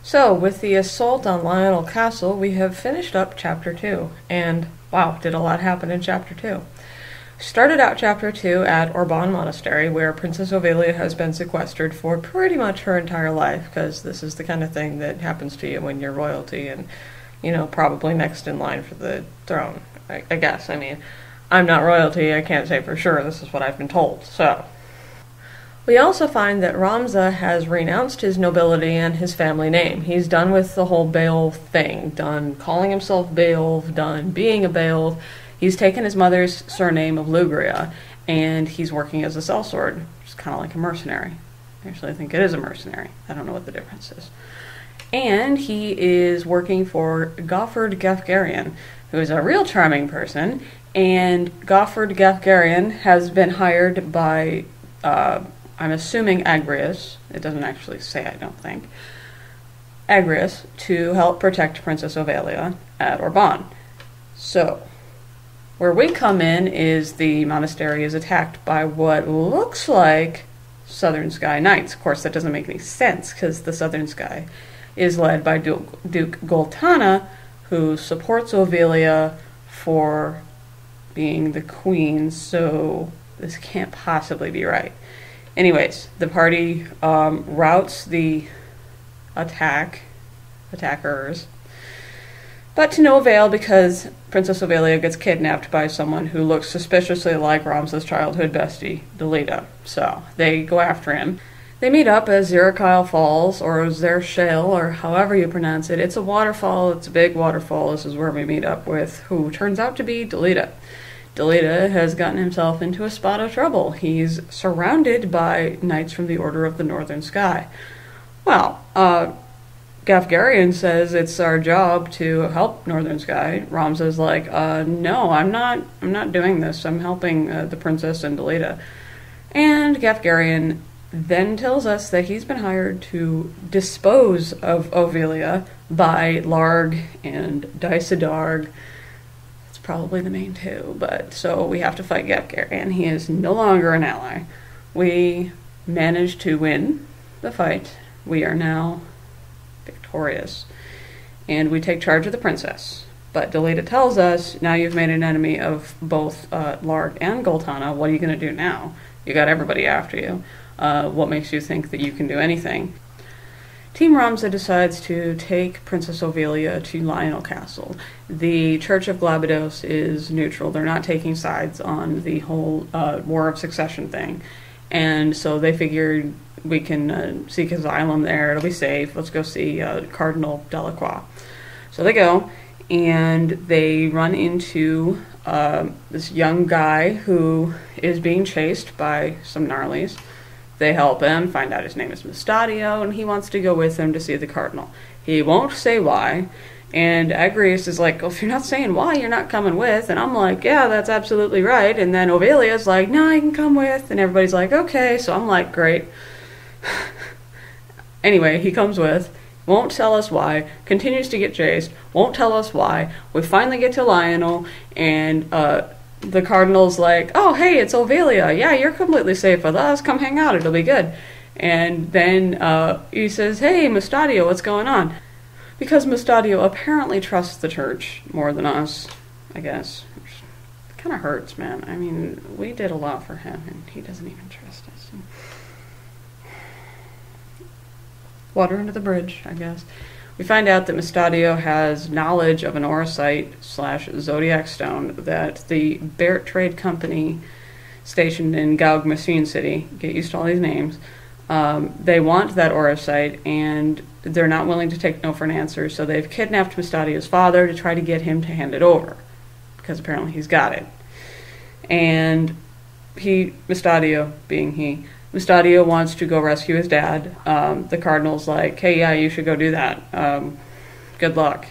So, with the assault on Lionel Castle, we have finished up Chapter 2, and wow, did a lot happen in Chapter 2. Started out Chapter 2 at Orban Monastery, where Princess Ovelia has been sequestered for pretty much her entire life, because this is the kind of thing that happens to you when you're royalty and, probably next in line for the throne, I guess. I mean, I'm not royalty, I can't say for sure, this is what I've been told, so. We also find that Ramza has renounced his nobility and his family name. He's done with the whole Beowulf thing, done calling himself Beowulf, done being a Beowulf. He's taken his mother's surname of Lugria, and he's working as a sellsword, which is kind of like a mercenary. Actually, I think it is a mercenary. I don't know what the difference is. And he is working for Gofford Gafgarian, who is a real charming person, and Gofford Gafgarian has been hired by, I'm assuming Agrias, it doesn't actually say, I don't think, Agrias, to help protect Princess Ovelia at Orban. So, where we come in is the monastery is attacked by what looks like Southern Sky Knights. Of course, that doesn't make any sense, because the Southern Sky is led by Duke Goltana, who supports Ovelia for being the queen, so this can't possibly be right. Anyways, the party routs the attackers, but to no avail, because Princess Ovelia gets kidnapped by someone who looks suspiciously like Ramza's childhood bestie, Delita. So they go after him. They meet up at Zerikyle Falls, or Zershale, or however you pronounce it. It's a waterfall, it's a big waterfall. This is where we meet up with who turns out to be Delita. Delita has gotten himself into a spot of trouble. He's surrounded by knights from the Order of the Northern Sky. Well, Gafgarian says it's our job to help Northern Sky. Ramza's like, no, I'm not doing this. I'm helping the princess and Delita. And Gafgarian then tells us that he's been hired to dispose of Ovelia by Larg and Dysadarg. It's probably the main two, but so we have to fight Gafgarian. He is no longer an ally. We managed to win the fight. We are now victorious, and we take charge of the princess. But Delita tells us, now you've made an enemy of both Larg and Goltana. What are you going to do now? You got everybody after you. What makes you think that you can do anything? Team Ramza decides to take Princess Ovelia to Lionel Castle. The Church of Glabados is neutral. They're not taking sides on the whole War of Succession thing. And so they figured we can seek asylum there. It'll be safe. Let's go see Cardinal Delacroix. So they go, and they run into this young guy who is being chased by some gnarlies. They help him, find out his name is Mustadio, and he wants to go with them to see the cardinal. He won't say why, and Agrias is like, well, if you're not saying why, you're not coming with. And I'm like, yeah, that's absolutely right. And then Ovelia's like, no, I can come with. And everybody's like, okay. So I'm like, great. Anyway, he comes with, won't tell us why, continues to get chased, won't tell us why. We finally get to Lionel, and the cardinal's like, oh, hey, it's Ovelia. Yeah, you're completely safe with us. Come hang out. It'll be good. And then he says, hey, Mustadio, what's going on? Because Mustadio apparently trusts the church more than us, I guess. Which kind of hurts, man. I mean, we did a lot for him, and he doesn't even trust us. Water under the bridge, I guess. We find out that Mustadio has knowledge of an Orosite / Zodiac Stone that the Barrett Trade Company stationed in Gaug Machine City, get used to all these names, they want that Orosite, and they're not willing to take no for an answer, so they've kidnapped Mustadio's father to try to get him to hand it over, because apparently he's got it. And Mustadio, being he, Mustadio wants to go rescue his dad. The cardinal's like, hey, yeah, you should go do that. Good luck.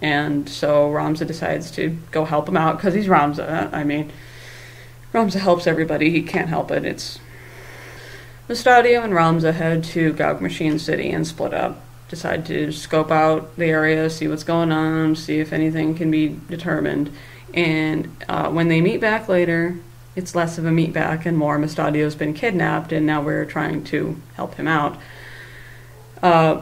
And so Ramza decides to go help him out, because he's Ramza. I mean, Ramza helps everybody. He can't help it. It's Mustadio and Ramza head to Gaug Machine City and split up. Decide to scope out the area, see what's going on, see if anything can be determined. And when they meet back later, it's less of a meet back and more Mustadio's been kidnapped, and now we're trying to help him out.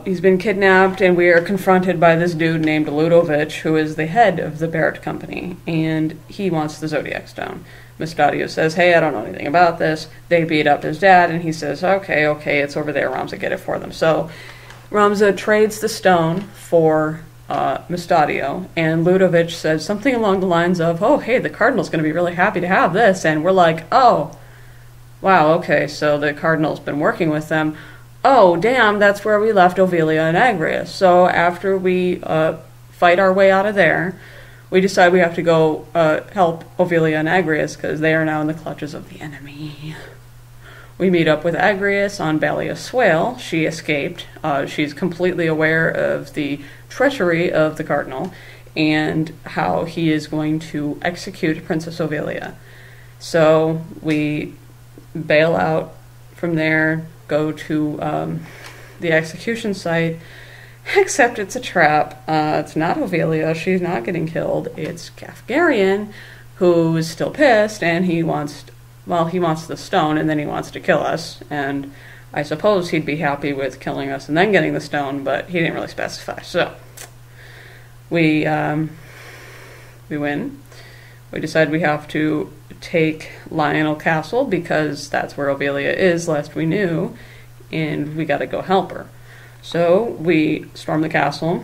He's been kidnapped, and we are confronted by this dude named Ludovich, who is the head of the Barrett Company, and he wants the Zodiac Stone. Mustadio says, hey, I don't know anything about this. They beat up his dad, and he says, okay, it's over there. Ramza, get it for them. So Ramza trades the stone for Mustadio, and Ludovich says something along the lines of, oh, hey, the Cardinal's going to be really happy to have this. And we're like, oh, wow, okay, so the Cardinal's been working with them. Oh, damn, that's where we left Ovelia and Agrius. So after we fight our way out of there, we decide we have to go help Ovelia and Agrius because they are now in the clutches of the enemy. We meet up with Agrius on Balia Swale. She escaped. She's completely aware of the treachery of the Cardinal and how he is going to execute Princess Ovelia. So we bail out from there, go to the execution site, except it's a trap. It's not Ovelia. She's not getting killed. It's Gafgarian, who is still pissed, and he wants the stone, and then he wants to kill us. And I suppose he'd be happy with killing us and then getting the stone, but he didn't really specify. So we win. We decide we have to take Lionel Castle because that's where Ovelia is, last we knew, and we got to go help her. So we storm the castle,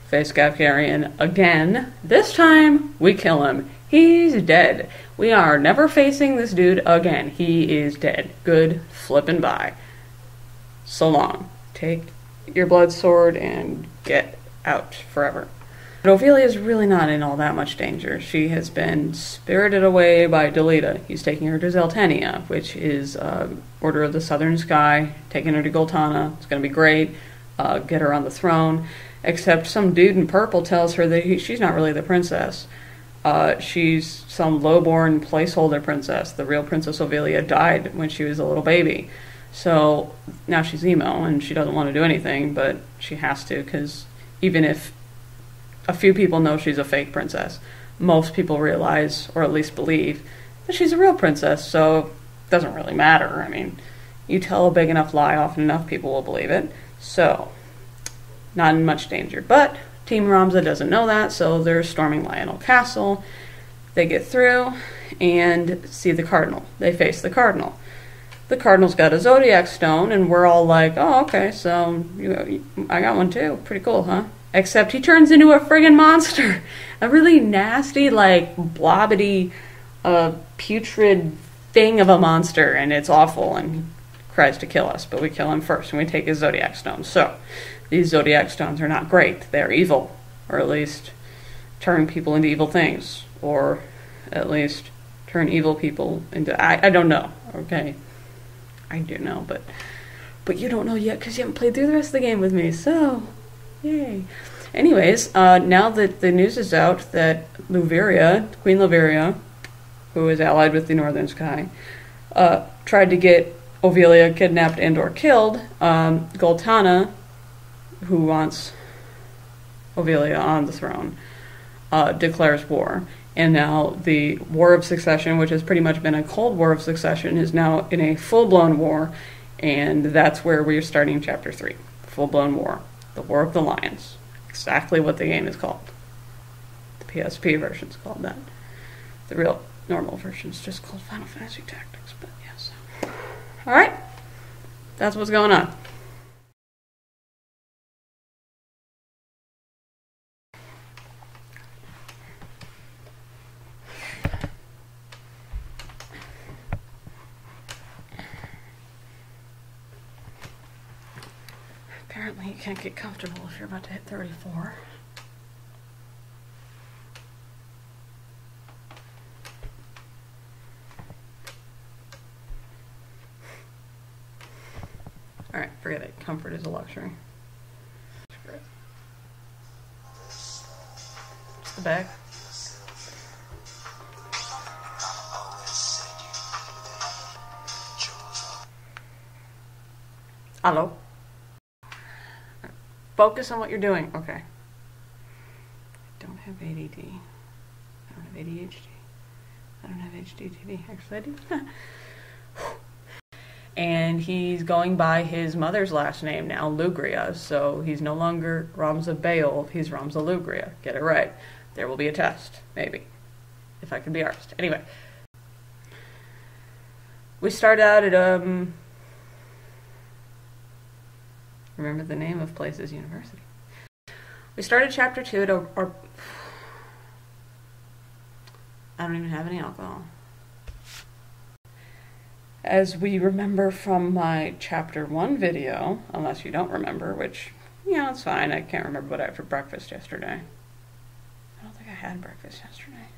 face Gafgarian again. This time we kill him. He's dead. We are never facing this dude again. He is dead. Good flippin' bye. So long. Take your blood sword and get out forever. But Ovelia is really not in all that much danger. She has been spirited away by Delita. He's taking her to Zeltania, which is Order of the Southern Sky, taking her to Goltana. It's going to be great. Get her on the throne. Except some dude in purple tells her that she's not really the princess. She's some lowborn placeholder princess. The real Princess Ovelia died when she was a little baby. So now she's emo, and she doesn't want to do anything, but she has to, because even if a few people know she's a fake princess, most people realize, or at least believe, that she's a real princess, so it doesn't really matter. I mean, you tell a big enough lie, often enough people will believe it. So, not in much danger. But Team Ramza doesn't know that, so they're storming Lionel Castle. They get through and see the Cardinal. They face the Cardinal. The Cardinal's got a Zodiac Stone, and we're all like, oh, okay, so I got one too. Pretty cool, huh? Except he turns into a friggin' monster. A really nasty, like, blobbity, putrid thing of a monster, and it's awful, and he tries to kill us, but we kill him first, and we take his Zodiac Stone. So, these Zodiac Stones are not great. They're evil, or at least turn people into evil things, or at least turn evil people into... I don't know, okay? I do know, but you don't know yet, because you haven't played through the rest of the game with me, so... Yay. Anyways, now that the news is out that Luveria, Queen Luveria, who is allied with the Northern Sky, tried to get Ovelia kidnapped and or killed, Goltana, who wants Ovelia on the throne, declares war. And now the War of Succession, which has pretty much been a Cold War of Succession, is now in a full-blown war, and that's where we are starting Chapter 3. Full-blown war. The War of the Lions. Exactly what the game is called. The PSP version is called that. The real normal version is just called Final Fantasy Tactics, but yes. Alright. That's what's going on. Apparently you can't get comfortable if you're about to hit 34. Alright, forget it. Comfort is a luxury. Screw it. Just the back. Hello? Focus on what you're doing. Okay. I don't have ADD. I don't have ADHD. I don't have HDTV. Actually, I do. And he's going by his mother's last name now, Lugria. So he's no longer Ramza Beyold, he's Ramza Lugria. Get it right. There will be a test, maybe, if I can be arsed. Anyway, we start out at, remember the name of places, university. We started chapter 2 at our I don't even have any alcohol. As we remember from my chapter 1 video, unless you don't remember, which, it's fine. I can't remember what I had for breakfast yesterday. I don't think I had breakfast yesterday.